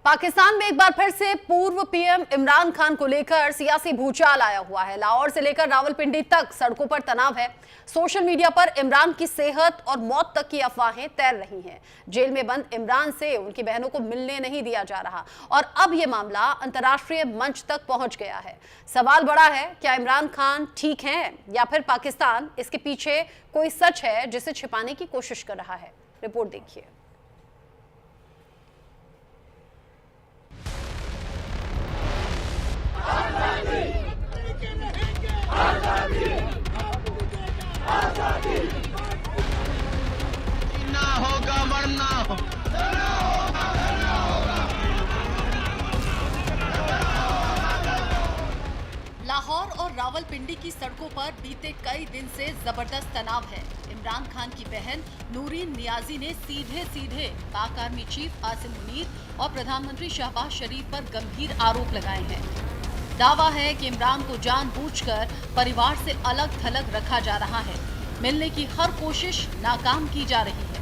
पाकिस्तान में एक बार फिर से पूर्व पीएम इमरान खान को लेकर सियासी भूचाल आया हुआ है। लाहौर से लेकर रावलपिंडी तक सड़कों पर तनाव है। सोशल मीडिया पर इमरान की सेहत और मौत तक की अफवाहें तैर रही हैं। जेल में बंद इमरान से उनकी बहनों को मिलने नहीं दिया जा रहा और अब यह मामला अंतर्राष्ट्रीय मंच तक पहुंच गया है। सवाल बड़ा है, क्या इमरान खान ठीक हैं या फिर पाकिस्तान इसके पीछे कोई सच है जिसे छिपाने की कोशिश कर रहा है। रिपोर्ट देखिए। ना होगा मरना हो। लाहौर और रावलपिंडी की सड़कों पर बीते कई दिन से जबरदस्त तनाव है। इमरान खान की बहन नूरीन नियाजी ने सीधे पाक आर्मी चीफ आसिम मुनीर और प्रधानमंत्री शहबाज शरीफ पर गंभीर आरोप लगाए हैं। दावा है कि इमरान को जानबूझकर परिवार से अलग थलग रखा जा रहा है। मिलने की हर कोशिश नाकाम की जा रही है।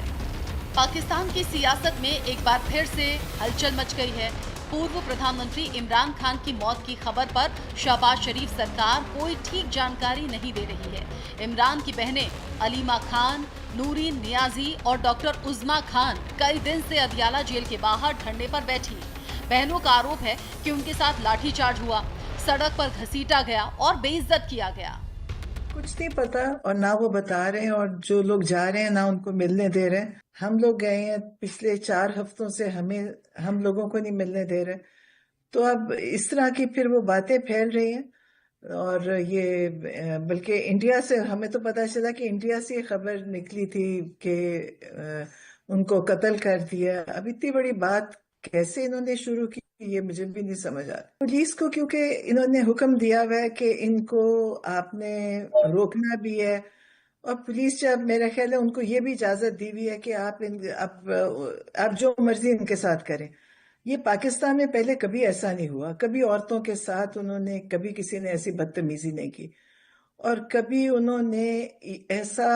पाकिस्तान की सियासत में एक बार फिर से हलचल मच गई है। पूर्व प्रधानमंत्री इमरान खान की मौत की खबर पर शहबाज शरीफ सरकार कोई ठीक जानकारी नहीं दे रही है। इमरान की बहनें अलीमा खान, नूरीन नियाजी और डॉक्टर उज़्मा खान कई दिन से अदियाला जेल के बाहर धरने पर बैठी। बहनों का आरोप है कि उनके साथ लाठीचार्ज हुआ, सड़क पर घसीटा गया और बेइज्जत किया गया। कुछ नहीं पता और ना वो बता रहे हैं और जो लोग जा रहे हैं ना उनको मिलने दे रहे हैं। हम लोग गए हैं पिछले 4 हफ्तों से, हम लोगों को नहीं मिलने दे रहे। तो अब इस तरह की फिर वो बातें फैल रही हैं और ये बल्कि इंडिया से हमें तो पता चला कि इंडिया से खबर निकली थी कि उनको कत्ल कर दिया। अब इतनी बड़ी बात कैसे इन्होंने शुरू की ये मुझे भी नहीं समझ आ रहा। पुलिस को क्योंकि इन्होंने हुक्म दिया हुआ है कि इनको आपने रोकना भी है और पुलिस जब मेरा ख्याल है उनको ये भी इजाजत दी हुई है कि आप जो मर्जी इनके साथ करें। ये पाकिस्तान में पहले कभी ऐसा नहीं हुआ, कभी औरतों के साथ उन्होंने कभी किसी ने ऐसी बदतमीजी नहीं की और कभी उन्होंने ऐसा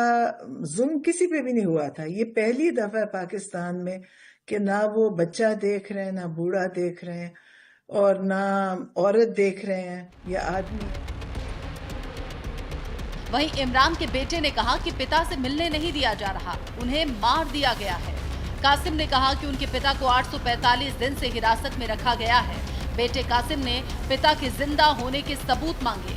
जुल्म किसी पे भी नहीं हुआ था। ये पहली दफा पाकिस्तान में कि ना वो बच्चा देख रहे हैं, ना बूढ़ा देख रहे हैं और ना औरत देख रहे हैं या आदमी। वहीं इमरान के बेटे ने कहा कि पिता से मिलने नहीं दिया जा रहा, उन्हें मार दिया गया है। कासिम ने कहा कि उनके पिता को 845 दिन से हिरासत में रखा गया है। बेटे कासिम ने पिता के जिंदा होने के सबूत मांगे।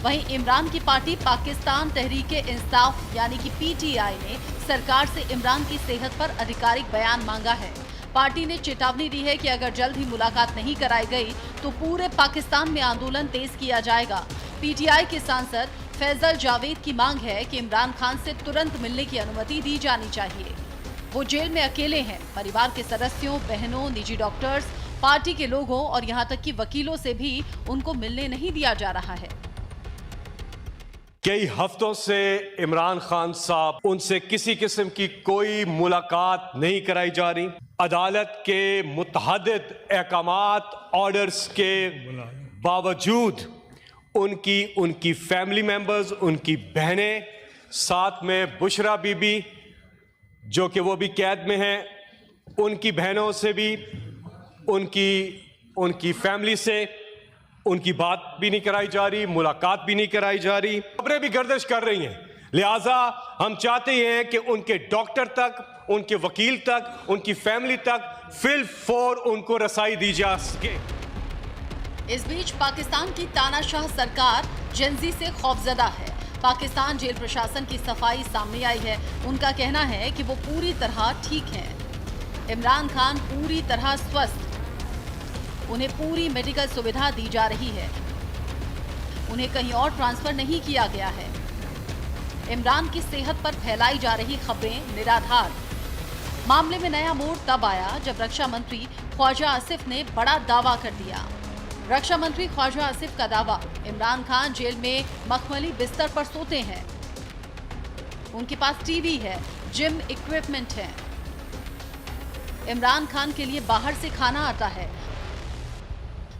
वहीं इमरान की पार्टी पाकिस्तान तहरीक-ए-इंसाफ यानी कि पीटीआई ने सरकार से इमरान की सेहत पर आधिकारिक बयान मांगा है। पार्टी ने चेतावनी दी है कि अगर जल्द ही मुलाकात नहीं कराई गई तो पूरे पाकिस्तान में आंदोलन तेज किया जाएगा। पीटीआई के सांसद फैजल जावेद की मांग है कि इमरान खान से तुरंत मिलने की अनुमति दी जानी चाहिए। वो जेल में अकेले हैं। परिवार के सदस्यों, बहनों, निजी डॉक्टर्स, पार्टी के लोगों और यहाँ तक कि वकीलों से भी उनको मिलने नहीं दिया जा रहा है। कई हफ्तों से इमरान खान साहब उनसे किसी किस्म की कोई मुलाकात नहीं कराई जा रही। अदालत के मुतअद्दिद अहकामात ऑर्डर्स के बावजूद उनकी फैमिली मेंबर्स, उनकी बहनें, साथ में बुशरा बीबी जो कि वो भी कैद में हैं, उनकी बहनों से भी उनकी फैमिली से उनकी बात भी नहीं कराई जा रही, मुलाकात भी नहीं कराई जा रही। खबरें भी गर्दिश कर रही हैं। लिहाजा हम चाहते हैं कि उनके डॉक्टर तक, उनके वकील तक, उनकी फैमिली तक फिल-फौर उनको रसाई दी जा सके। इस बीच पाकिस्तान की तानाशाह सरकार जेंजी से खौफजदा है। पाकिस्तान जेल प्रशासन की सफाई सामने आई है। उनका कहना है कि वो पूरी तरह ठीक हैं। इमरान खान पूरी तरह स्वस्थ, उन्हें पूरी मेडिकल सुविधा दी जा रही है। उन्हें कहीं और ट्रांसफर नहीं किया गया है। इमरान की सेहत पर फैलाई जा रही खबरें निराधार। मामले में नया मोड़ तब आया जब रक्षा मंत्री ख्वाजा आसिफ ने बड़ा दावा कर दिया। रक्षा मंत्री ख्वाजा आसिफ का दावा, इमरान खान जेल में मखमली बिस्तर पर सोते हैं, उनके पास टीवी है, जिम इक्विपमेंट है, इमरान खान के लिए बाहर से खाना आता है,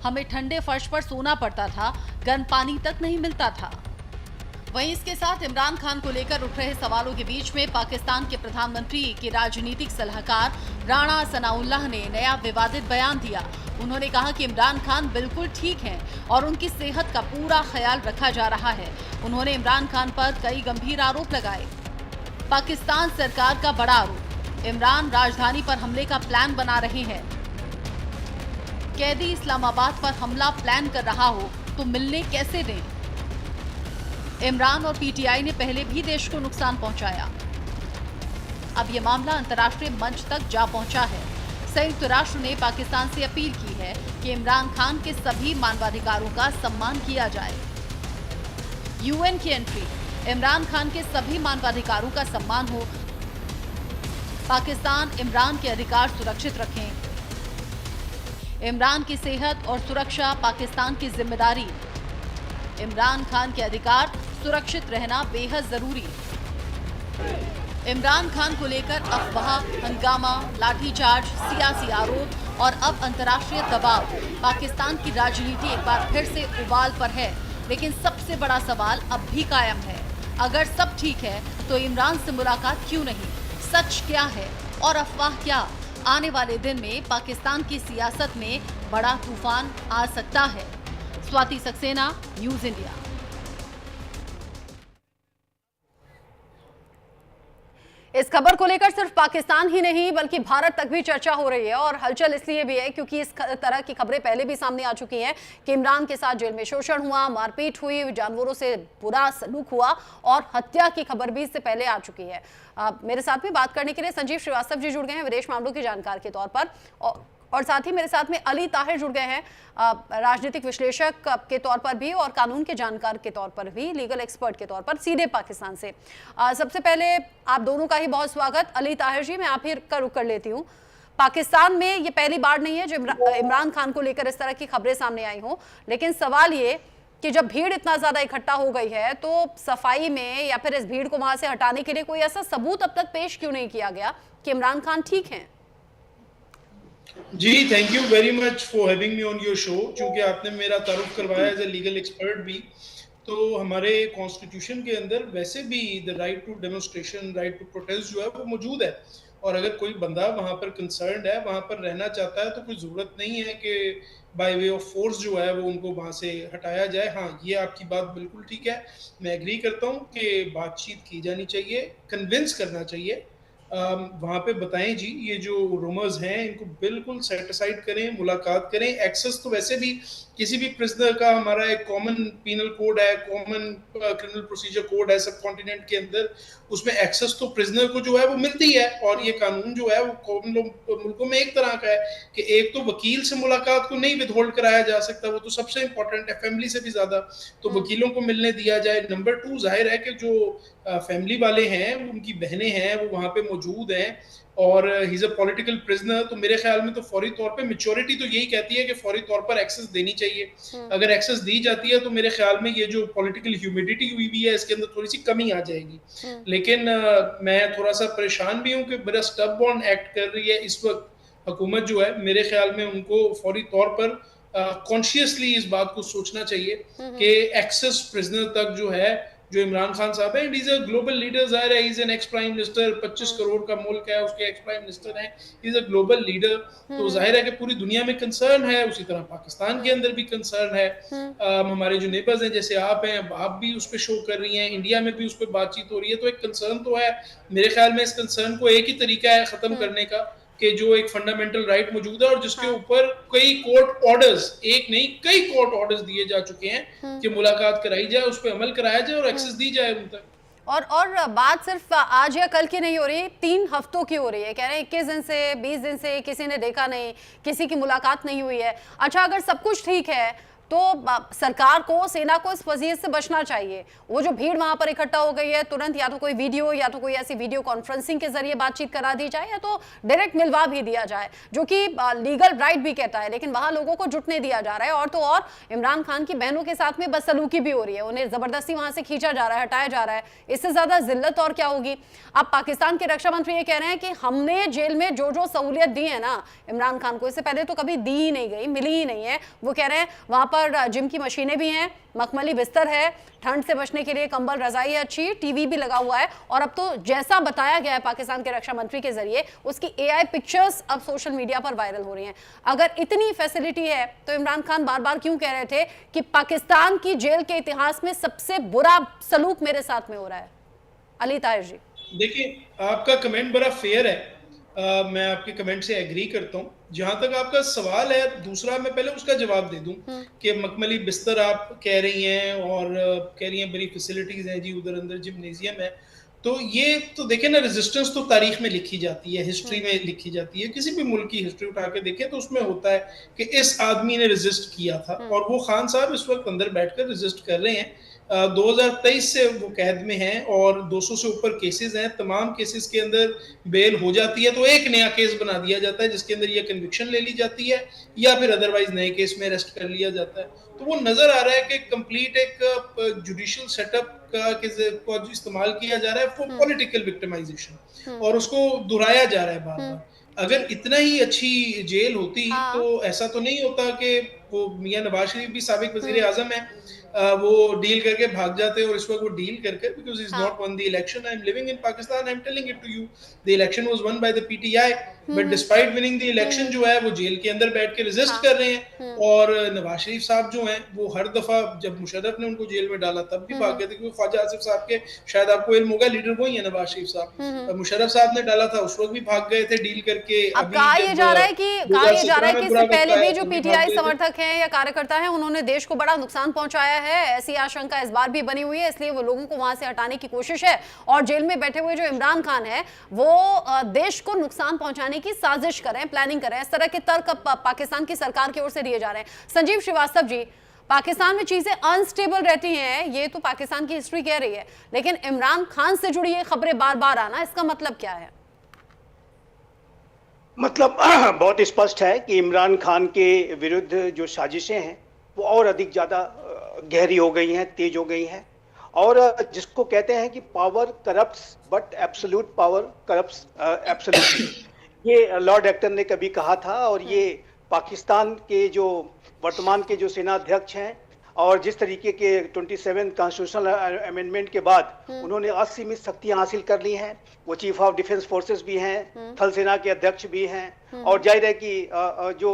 हमें ठंडे फर्श पर सोना पड़ता था, गर्म पानी तक नहीं मिलता था। वहीं इसके साथ इमरान खान को लेकर उठ रहे सवालों के बीच में पाकिस्तान के प्रधानमंत्री के राजनीतिक सलाहकार राणा सनाउल्लाह ने नया विवादित बयान दिया। उन्होंने कहा कि इमरान खान बिल्कुल ठीक हैं और उनकी सेहत का पूरा ख्याल रखा जा रहा है। उन्होंने इमरान खान पर कई गंभीर आरोप लगाए। पाकिस्तान सरकार का बड़ा आरोप, इमरान राजधानी पर हमले का प्लान बना रहे हैं। कैदी इस्लामाबाद पर हमला प्लान कर रहा हो तो मिलने कैसे दें? इमरान और पीटीआई ने पहले भी देश को नुकसान पहुंचाया। अब यह मामला अंतर्राष्ट्रीय मंच तक जा पहुंचा है। संयुक्त राष्ट्र ने पाकिस्तान से अपील की है कि इमरान खान के सभी मानवाधिकारों का सम्मान किया जाए। यूएन की एंट्री, इमरान खान के सभी मानवाधिकारों का सम्मान हो। पाकिस्तान इमरान के अधिकार सुरक्षित रखें। इमरान की सेहत और सुरक्षा पाकिस्तान की जिम्मेदारी। इमरान खान के अधिकार सुरक्षित रहना बेहद जरूरी। इमरान खान को लेकर अफवाह, हंगामा, लाठीचार्ज, सियासी आरोप और अब अंतर्राष्ट्रीय दबाव। पाकिस्तान की राजनीति एक बार फिर से उबाल पर है, लेकिन सबसे बड़ा सवाल अब भी कायम है। अगर सब ठीक है तो इमरान से मुलाकात क्यों नहीं? सच क्या है और अफवाह क्या? आने वाले दिन में पाकिस्तान की सियासत में बड़ा तूफान आ सकता है। Swati Saxena, news India. इस खबर को लेकर सिर्फ पाकिस्तान ही नहीं बल्कि भारत तक भी चर्चा हो रही है और हलचल इसलिए भी है क्योंकि इस तरह की खबरें पहले भी सामने आ चुकी हैं कि इमरान के साथ जेल में शोषण हुआ, मारपीट हुई, जानवरों से बुरा सलूक हुआ और हत्या की खबर भी इससे पहले आ चुकी है। मेरे साथ में बात करने के लिए संजीव श्रीवास्तव जी जुड़ गए हैं विदेश मामलों के जानकार के तौर पर, और साथ ही मेरे साथ में अली ताहिर जुड़ गए हैं राजनीतिक विश्लेषक के तौर पर भी और कानून के जानकार के तौर पर भी, लीगल एक्सपर्ट के तौर पर, सीधे पाकिस्तान से। सबसे पहले आप दोनों का ही बहुत स्वागत। अली ताहिर जी, मैं आप ही का रुख कर लेती हूँ। पाकिस्तान में ये पहली बार नहीं है जो इमरान खान को लेकर इस तरह की खबरें सामने आई हों, लेकिन सवाल ये कि जब भीड़ इतना ज्यादा इकट्ठा हो गई है तो सफाई में या फिर इस भीड़ को वहां से हटाने के लिए कोई ऐसा सबूत अब तक पेश क्यों नहीं किया गया कि इमरान खान ठीक हैं? जी, thank you very much for having me on your show. क्योंकि आपने मेरा तारुफ करवाया एज ए लीगल एक्सपर्ट भी, तो हमारे कॉन्स्टिट्यूशन के अंदर वैसे भी the right to demonstration, right to protest जो है वो मौजूद है। और अगर कोई बंदा वहाँ पर कंसर्न्ड है, वहाँ पर रहना चाहता है, तो कोई ज़रूरत नहीं है कि बाय वे ऑफ फोर्स जो है वो उनको वहाँ से हटाया जाए। हाँ, ये आपकी बात बिल्कुल ठीक है, मैं एग्री करता हूँ कि बातचीत की जानी चाहिए, कन्विंस करना चाहिए। वहाँ पे बताएं जी, ये जो रूमर्स हैं इनको बिल्कुल सेट असाइड करें, मुलाकात करें। एक्सेस तो वैसे भी किसी भी प्रिजनर का, हमारा एक कॉमन पीनल कोड है, कॉमन क्रिमिनल प्रोसीजर कोड है सब कॉन्टिनेंट के अंदर, उसमें एक्सेस तो प्रिजनर को जो है वो मिलती है। और ये कानून जो है वो कॉमन मुल्कों में एक तरह का है कि एक तो वकील से मुलाकात को नहीं विदहोल्ड कराया जा सकता, वो तो सबसे इंपॉर्टेंट है, फैमिली से भी ज्यादा, तो वकीलों को मिलने दिया जाए। नंबर 2, जाहिर है कि जो फैमिली वाले हैं, उनकी बहनें हैं, वो वहाँ पे मौजूद हैं और he is a political prisoner, तो मेरे ख्याल में तो फौरी तौर पे मेच्योरिटी तो यही कहती है कि फौरी तौर पर एक्सेस देनी चाहिए। अगर एक्सेस दी जाती है तो मेरे ख्याल में ये जो पॉलिटिकल ह्यूमिडिटी हुई भी है इसके अंदर थोड़ी सी कमी आ जाएगी। लेकिन मैं थोड़ा सा परेशान भी हूँ कि बड़ा स्टब बॉर्न एक्ट कर रही है इस वक्त हुकूमत जो है। मेरे ख्याल में उनको फौरी तौर पर कॉन्शियसली इस बात को सोचना चाहिए कि एक्सेस प्रिजनर तक जो है, जो इमरान खान साहब है, इज अ ग्लोबल लीडर, जाहिर है, is an ex prime minister, 25 crore का मुल्क है, उसके एक्स प्राइम मिनिस्टर हैं, इज अ ग्लोबल लीडर, तो जाहिर है कि पूरी दुनिया में कंसर्न है। उसी तरह पाकिस्तान के अंदर भी कंसर्न है। हमारे जो नेबर्स हैं, जैसे आप हैं, आप भी उस पर शो कर रही हैं, इंडिया में भी उस पर बातचीत हो रही है, तो एक कंसर्न तो है। मेरे ख्याल में इस कंसर्न को एक ही तरीका है खत्म करने का कि जो एक फंडामेंटल राइट मौजूद है और जिसके ऊपर कई कोर्ट ऑर्डर्स, एक नहीं कई कोर्ट ऑर्डर्स दिए जा चुके हैं कि मुलाकात कराई जाए, उस पर अमल कराया जाए और एक्सेस दी जाए उन तक। और बात सिर्फ आज या कल की नहीं हो रही, 3 हफ्तों की हो रही है। कह रहे हैं 21 दिन से 20 दिन से किसी ने देखा नहीं, किसी की मुलाकात नहीं हुई है। अच्छा, अगर सब कुछ ठीक है तो सरकार को, सेना को इस वजीयत से बचना चाहिए। वो जो भीड़ वहां पर इकट्ठा हो गई है, तुरंत या तो कोई वीडियो या तो कोई ऐसी वीडियो कॉन्फ्रेंसिंग के जरिए बातचीत करा दी जाए या तो डायरेक्ट मिलवा भी दिया जाए, जो कि लीगल राइट भी कहता है, लेकिन वहां लोगों को जुटने दिया जा रहा है। और तो और इमरान खान की बहनों के साथ में बदसलूकी भी हो रही है, उन्हें जबरदस्ती वहां से खींचा जा रहा है, हटाया जा रहा है। इससे ज्यादा जिल्लत और क्या होगी? अब पाकिस्तान के रक्षा मंत्री ये कह रहे हैं कि हमने जेल में जो जो सहूलियत दी है ना इमरान खान को, इससे पहले तो कभी दी ही नहीं गई, मिली ही नहीं है। वो कह रहे हैं वहां पर पर जिम की मशीनें भी हैं, मखमली बिस्तर है, ठंड से बचने के लिए कंबल रजाई है अच्छी, टीवी भी लगा हुआ है। और अब तो जैसा बताया गया है पाकिस्तान के रक्षा मंत्री के जरिए, उसकी AI पिक्चर्स अब सोशल मीडिया पर वायरल हो रही हैं। अगर इतनी फैसिलिटी है तो इमरान खान बार बार क्यों कह रहे थे कि पाकिस्तान की जेल के इतिहास में सबसे बुरा सलूक मेरे साथ में हो रहा है? अली ताहिर जी, देखिए, आपका कमेंट बड़ा फेयर है। मैं आपके कमेंट से एग्री करता हूँ। जहां तक आपका सवाल है, दूसरा मैं पहले उसका जवाब दे दूं कि मखमली बिस्तर आप कह रही हैं और कह रही हैं बड़ी फैसिलिटीज हैं जी, उधर अंदर जिम्नेजियम है। तो ये तो देखें ना, रेजिस्टेंस तो तारीख में लिखी जाती है, हिस्ट्री में लिखी जाती है। किसी भी मुल्क की हिस्ट्री उठा के देखें तो उसमें होता है कि इस आदमी ने रेजिस्ट किया था और वो खान साहब इस वक्त अंदर बैठकर रेजिस्ट कर रहे हैं। 2023 से वो कैद में हैं और 200 से ऊपर केसेस हैं। तमाम केसेस के अंदर बेल हो जाती है तो एक नया केस बना दिया जाता है जिसके अंदर ये कन्विक्शन ले ली जाती है या फिर अदरवाइज नए केस में अरेस्ट कर लिया जाता है। तो वो नजर आ रहा है कि कंप्लीट एक जुडिशियल सेटअप का इस्तेमाल किया जा रहा है फॉर पॉलिटिकल विक्टिमाइजेशन और उसको दोहराया जा रहा है बार बार। अगर इतना ही अच्छी जेल होती तो ऐसा तो नहीं होता कि वो मियां नवाज शरीफ भी साबिक वजीर आजम है, वो डील करके भाग जाते हैं और इस वक्त वो डील करके, because is not won the election. I am living in Pakistan, I am telling it to you, the election was won by the PTI, but despite winning the election जो है वो जेल के अंदर बैठ के रेजिस्ट कर रहे हैं। और नवाज शरीफ साहब जो हैं वो हर दफा जब मुशर्रफ ने उनको जेल में डाला तब भी भाग गए थे, क्योंकि ख्वाजा आसिफ साहब के, शायद आपको इल्म होगा, लीडर वही है नवाज शरीफ साहब। मुशर्रफ साहब ने डाला था, उस वक्त भी भाग गए थे डील करके। अब कहा ये जा रहा है कि इससे पहले भी जो पीटीआई समर्थक हैं या कार्यकर्ता हैं उन्होंने देश को बड़ा नुकसान पहुंचाया है, ऐसी आशंका इस बार भी बनी हुई है, इसलिए वो लोगों को वहां से हटाने की कोशिश है। और जेल में बैठे हुए जो इमरान खान है वो देश को नुकसान पहुंचाने की साजिश कर रहे हैं, प्लानिंग कर रहे हैं। इस तरह के तर्क पाकिस्तान की सरकार की ओर से दिए जा रहे हैं। संजीव श्रीवास्तव जी, पाकिस्तान में चीजें अनस्टेबल रहती हैं, ये तो पाकिस्तान की हिस्ट्री कह रही है, लेकिन इमरान खान से जुड़ी ये खबरें बार बार आना, इसका मतलब क्या है? मतलब बहुत स्पष्ट है कि इमरान खान के विरुद्ध जो साजिशें हैं वो और अधिक ज़्यादा गहरी हो गई हैं, तेज हो गई हैं। और जिसको कहते हैं कि power corrupts but absolute power corrupts absolutely, ये लॉर्ड एक्टन ने कभी कहा था। और ये पाकिस्तान के जो वर्तमान के जो सेना अध्यक्ष हैं और जिस तरीके के 27 कॉन्स्टिट्यूशनल अमेंडमेंट के बाद उन्होंने असीमित शक्तियां हासिल कर ली हैं, वो चीफ ऑफ डिफेंस फोर्सेस भी हैं, थल सेना के अध्यक्ष भी हैं। और जाहिर है कि जो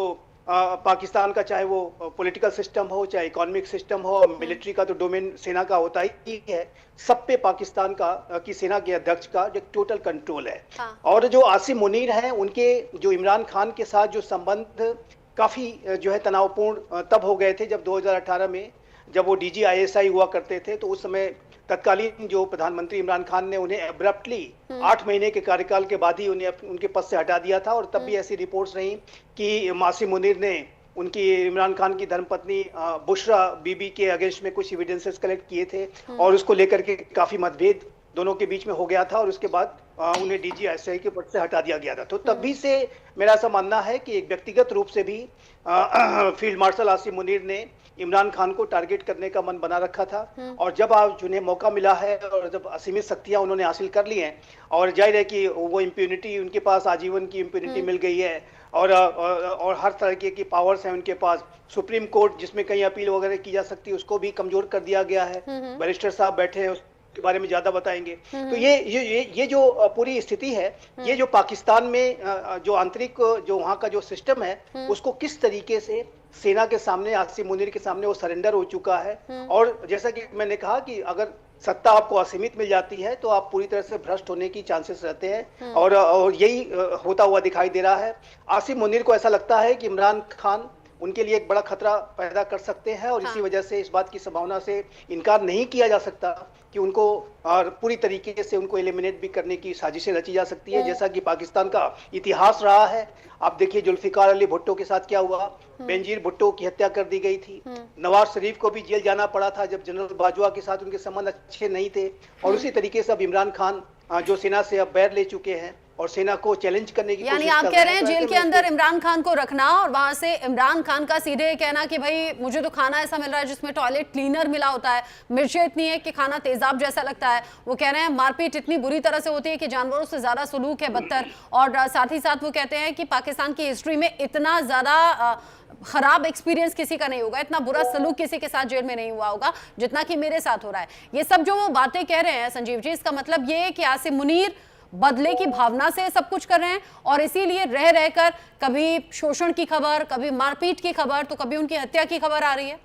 पाकिस्तान का चाहे वो पॉलिटिकल सिस्टम हो, चाहे इकोनॉमिक सिस्टम हो, मिलिट्री का तो डोमेन सेना का होता ही है, सब पे पाकिस्तान का की सेना के अध्यक्ष का जो टोटल कंट्रोल है। और जो आसिम मुनीर हैं, उनके जो इमरान खान के साथ जो संबंध काफ़ी जो है तनावपूर्ण तब हो गए थे जब 2018 में जब वो DG ISI हुआ करते थे। तो उस समय तत्कालीन जो प्रधानमंत्री इमरान खान ने उन्हें एब्रप्टली 8 महीने के कार्यकाल के बाद ही उन्हें उनके पद से हटा दिया था। और तब भी ऐसी रिपोर्ट्स रहीं कि आसिम मुनीर ने उनकी इमरान खान की धर्मपत्नी बुशरा बीबी के अगेंस्ट में कुछ एविडेंसेस कलेक्ट किए थे और उसको लेकर के काफ़ी मतभेद दोनों के बीच में हो गया था और उसके बाद उन्हें DG ISI के पद से हटा दिया गया था। तो तभी से मेरा ऐसा मानना है कि एक व्यक्तिगत रूप से भी फील्ड मार्शल आसिम मुनीर ने इमरान खान को टारगेट करने का मन बना रखा था। और जब आज उन्हें मौका मिला है और जब असीमित शक्तियां उन्होंने हासिल कर ली हैं और जाहिर है कि वो इम्प्यूनिटी, उनके पास आजीवन की इम्प्यूनिटी मिल गई है और हर तरह की पावर्स हैं उनके पास। सुप्रीम कोर्ट जिसमें कहीं अपील वगैरह की जा सकती है उसको भी कमजोर कर दिया गया है। बैरिस्टर साहब बैठे हैं, के बारे में ज्यादा बताएंगे। तो ये जो पूरी स्थिति है, ये जो पाकिस्तान में जो आंतरिक जो वहाँ का जो सिस्टम है उसको किस तरीके से सेना के सामने, आसिम मुनीर के सामने वो सरेंडर हो चुका है। और जैसा कि मैंने कहा कि अगर सत्ता आपको असीमित मिल जाती है तो आप पूरी तरह से भ्रष्ट होने की चांसेस रहते हैं और यही होता हुआ दिखाई दे रहा है। आसिम मुनीर को ऐसा लगता है कि इमरान खान उनके लिए एक बड़ा खतरा पैदा कर सकते हैं और इसी वजह से इस बात की संभावना से इनकार नहीं किया जा सकता कि उनको पूरी तरीके से उनको एलिमिनेट भी करने की साजिशें रची जा सकती है, जैसा कि पाकिस्तान का इतिहास रहा है। आप देखिए जुल्फिकार अली भुट्टो के साथ क्या हुआ, बेनजीर भुट्टो की हत्या कर दी गई थी। नवाज शरीफ को भी जेल जाना पड़ा था जब जनरल बाजवा के साथ उनके संबंध अच्छे नहीं थे। और उसी तरीके से अब इमरान खान जो सेना से अब बैर ले चुके हैं और सेना को चैलेंज करने की यानी कोशिश आप कर कह रहे हैं तो जेल ऐसे के में अंदर इमरान खान को रखना और वहां से इमरान खान का सीधे कहना कि भाई मुझे तो खाना ऐसा मिल रहा है जिसमें टॉयलेट क्लीनर मिला होता है, मिर्चें इतनी है कि खाना तेजाब जैसा लगता है। वो कह रहे हैं मारपीट इतनी बुरी तरह से होती है कि जानवरों से ज्यादा सलूक है, बदतर। और साथ ही साथ वो कहते हैं कि पाकिस्तान की हिस्ट्री में इतना ज्यादा खराब एक्सपीरियंस किसी का नहीं होगा, इतना बुरा सलूक किसी के साथ जेल में नहीं हुआ होगा जितना कि मेरे साथ हो रहा है। ये सब जो वो बातें कह रहे हैं संजीव जी, इसका मतलब ये है कि आसिम मुनीर बदले की भावना से सब कुछ कर रहे हैं और इसीलिए रह रहकर कभी शोषण की खबर, कभी मारपीट की खबर, तो कभी उनकी हत्या की खबर आ रही है।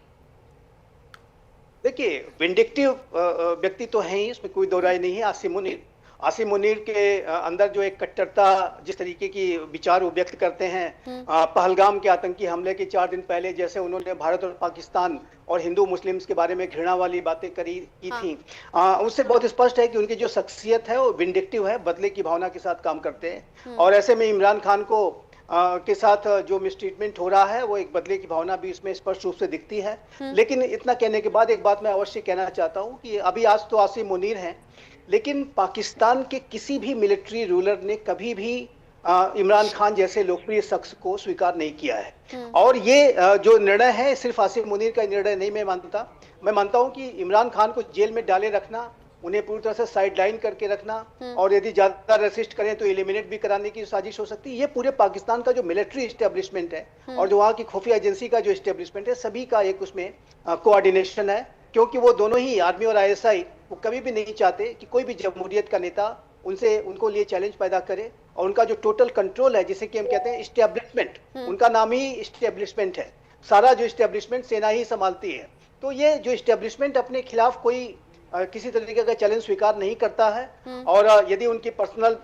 देखिए, विंडिक्टिव व्यक्ति तो है ही, इसमें कोई दो राय नहीं है। आसिम मुनीर के अंदर जो एक कट्टरता, जिस तरीके की विचार वो व्यक्त करते हैं, पहलगाम के आतंकी हमले के 4 दिन पहले जैसे उन्होंने भारत और पाकिस्तान और हिंदू मुस्लिम्स के बारे में घृणा वाली बातें की थी, उससे बहुत स्पष्ट है कि उनकी जो शख्सियत है वो विंडिक्टिव है, बदले की भावना के साथ काम करते हैं। और ऐसे में इमरान खान को के साथ जो मिसट्रीटमेंट हो रहा है वो एक बदले की भावना भी इसमें स्पष्ट रूप से दिखती है। लेकिन इतना कहने के बाद एक बात मैं अवश्य कहना चाहता हूँ कि अभी आज तो आसिम मुनीर हैं, लेकिन पाकिस्तान के किसी भी मिलिट्री रूलर ने कभी भी इमरान खान जैसे लोकप्रिय शख्स को स्वीकार नहीं किया है। और ये जो निर्णय है सिर्फ आसिम मुनीर का निर्णय नहीं मैं मानता हूं कि इमरान खान को जेल में डाले रखना, उन्हें पूरी तरह से साइडलाइन करके रखना और यदि ज्यादा रेसिस्ट करें तो एलिमिनेट भी कराने की साजिश हो सकती है। ये पूरे पाकिस्तान का जो मिलिट्री एस्टेब्लिशमेंट है और जो वहाँ की खुफिया एजेंसी का जो एस्टेब्लिशमेंट है, सभी का एक उसमें कोऑर्डिनेशन है, क्योंकि वो दोनों ही आर्मी और ISI वो कभी भी नहीं चाहते कि कोई भी जमहूरियत का नेता उनको लिए चैलेंज पैदा करे। और उनका जो टोटल कंट्रोल है, जिसे कि हम कहते हैं एस्टेब्लिशमेंट, उनका नाम ही एस्टेब्लिशमेंट है, सारा जो एस्टेब्लिशमेंट सेना ही संभालती है। तो ये जो एस्टेब्लिशमेंट अपने खिलाफ कोई किसी तरीके का चैलेंज स्वीकार नहीं करता है। और यदि उनकी पर्सनल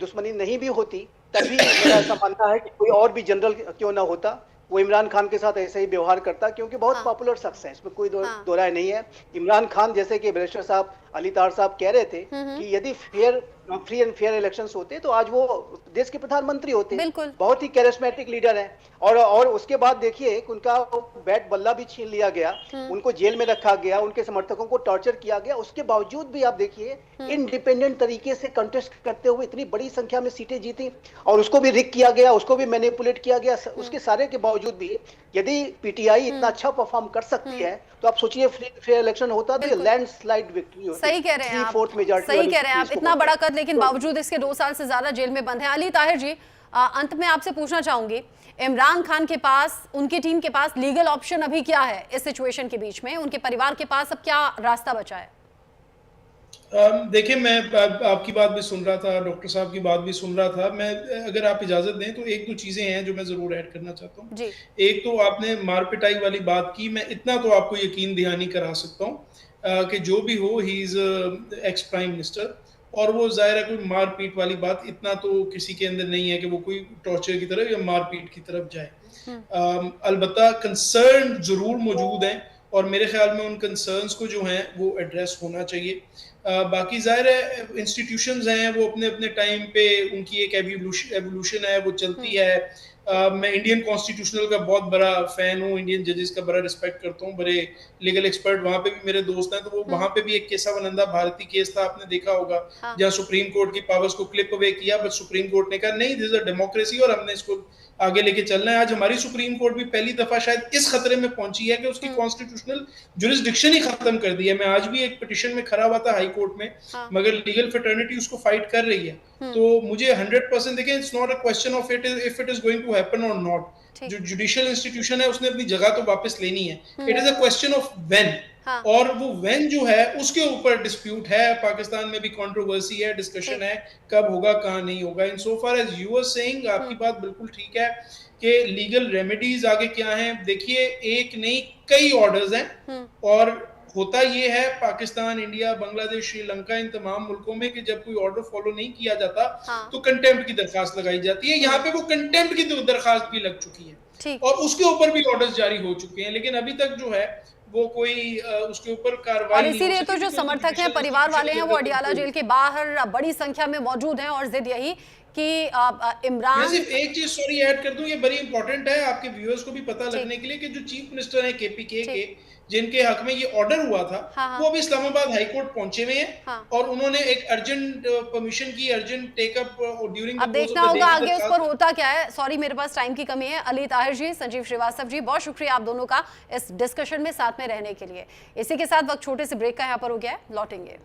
दुश्मनी नहीं भी होती तभी मेरा ऐसा मानना है कि कोई और भी जनरल क्यों ना होता, वो इमरान खान के साथ ऐसे ही व्यवहार करता, क्योंकि बहुत पॉपुलर शख्स है, इसमें कोई दो राय नहीं है। इमरान खान, जैसे कि बैरिस्टर साहब अली तार साहब कह रहे थे कि यदि फ्री एंड फेयर इलेक्शंस होते तो आज वो देश के प्रधानमंत्री होते। बहुत ही कैरिस्मेटिक लीडर हैं। और उसके बाद देखिए उनका बैट बल्ला भी छीन लिया गया, उनको जेल में रखा गया, उनके समर्थकों को टॉर्चर किया गया। उसके बावजूद भी आप देखिए इंडिपेंडेंट तरीके से कंटेस्ट करते हुए इतनी बड़ी संख्या में सीटें जीती, और उसको भी रिग किया गया, उसको भी मैनिपुलेट किया गया। उसके सारे के बावजूद भी यदि PTI इतना अच्छा परफॉर्म कर सकती है तो आप सोचिए फ्री इलेक्शन होता तो लैंडस्लाइड विक्ट्री होती। सही कह रहे हैं आप, 3/4 मेजॉरिटी। सही कह रहे हैं आप, इतना बड़ा कद, लेकिन बावजूद इसके 2 साल से ज्यादा जेल में बंद है। अली ताहिर जी, अंत में आपसे पूछना चाहूंगी, इमरान खान के पास, उनकी टीम के पास लीगल ऑप्शन अभी क्या है इस सिचुएशन के बीच में? उनके परिवार के पास अब क्या रास्ता बचा है? देखिए, मैं आपकी बात भी सुन रहा था, डॉक्टर साहब की बात भी सुन रहा था। मैं, अगर आप इजाजत दें तो 1-2 चीजें हैं जो मैं जरूर ऐड करना चाहता हूँ। एक तो आपने मार पिटाई वाली बात की, मैं इतना तो आपको यकीन दहानी करा सकता हूँ कि जो भी हो, he is ex prime minister, और वो जाहिर है कोई मारपीट वाली बात इतना तो किसी के अंदर नहीं है कि वो कोई टॉर्चर की तरफ या मारपीट की तरफ जाए। अलबत्ता कंसर्न जरूर मौजूद हैं और मेरे ख्याल में उन कंसर्न्स को जो हैं वो एड्रेस होना चाहिए। बाकी जाहिर है इंस्टीट्यूशंस हैं, वो अपने अपने टाइम पे उनकी एक एवोल्यूशन है, वो चलती है। मैं इंडियन कॉन्स्टिट्यूशनल का बहुत बड़ा फैन हूँ, इंडियन जजेस का बड़ा रिस्पेक्ट करता हूँ, बड़े लीगल एक्सपर्ट वहाँ पे भी मेरे दोस्त हैं। तो वो वहाँ पे भी एक केसावनंदा भारती केस था, आपने देखा होगा, जहाँ सुप्रीम कोर्ट की पावर्स को क्लिप अवे किया, बट सुप्रीम कोर्ट ने कहा नहीं, दिस इज अ डेमोक्रेसी और हमने इसको आगे लेके चलना है। आज हमारी सुप्रीम कोर्ट भी पहली दफा शायद इस खतरे में पहुंची है कि उसकी कॉन्स्टिट्यूशनल जुरिस्डिक्शन ही खत्म कर दी है। मैं आज भी एक पिटीशन में खड़ा हुआ था हाई कोर्ट में, मगर लीगल फ्रेटर्निटी उसको फाइट कर रही है। तो मुझे 100% देखिए, it's not a question of if it is going to happen और नॉट। जो जुडिशियल इंस्टीट्यूशन है उसने अपनी जगह तो वापस लेनी है, it is a question of when. और वो व्हेन जो है उसके ऊपर डिस्प्यूट है, पाकिस्तान में भी कंट्रोवर्सी है, डिस्कशन है कब होगा कहाँ नहीं होगा। In so far as you are saying, आपकी बात बिल्कुल ठीक है कि लीगल रेमेडीज आगे क्या हैं। देखिए, एक नहीं कई ऑर्डर्स हैं, और होता ये है पाकिस्तान, इंडिया, बांग्लादेश, श्रीलंका, इन तमाम मुल्कों में कि जब कोई ऑर्डर फॉलो नहीं किया जाता तो कंटेम्प्ट की दरखास्त लगाई जाती है। यहाँ पे वो कंटेम्प्ट की दरखास्त भी लग चुकी है और उसके ऊपर भी ऑर्डर्स जारी हो चुके हैं, लेकिन अभी तक जो है वो कोई उसके ऊपर कार्रवाई नहीं। और इसीलिए तो जो समर्थक हैं, परिवार वाले हैं, वो अडियाला जेल के बाहर बड़ी संख्या में मौजूद हैं और जिद यही कि इमरान। मैं सिर्फ एक चीज सॉरी ऐड कर दूं, ये बड़ी इंपॉर्टेंट है आपके व्यूअर्स को भी पता लगने के लिए कि जो चीफ मिनिस्टर हैं KPK के, जिनके हक में ये ऑर्डर हुआ था, हाँ। वो अभी इस्लामाबाद हाई कोर्ट पहुंचे हुए हैं। हाँ। और उन्होंने एक अर्जेंट परमिशन की, अर्जेंट टेकअप ड्यूरिंग अब देखना होगा आगे उस पर होता क्या है। सॉरी मेरे पास टाइम की कमी है। अली ताहिर जी, संजीव श्रीवास्तव जी, बहुत शुक्रिया आप दोनों का इस डिस्कशन में साथ में रहने के लिए। इसी के साथ वक्त छोटे से ब्रेक का यहाँ पर हो गया है, लौटेंगे।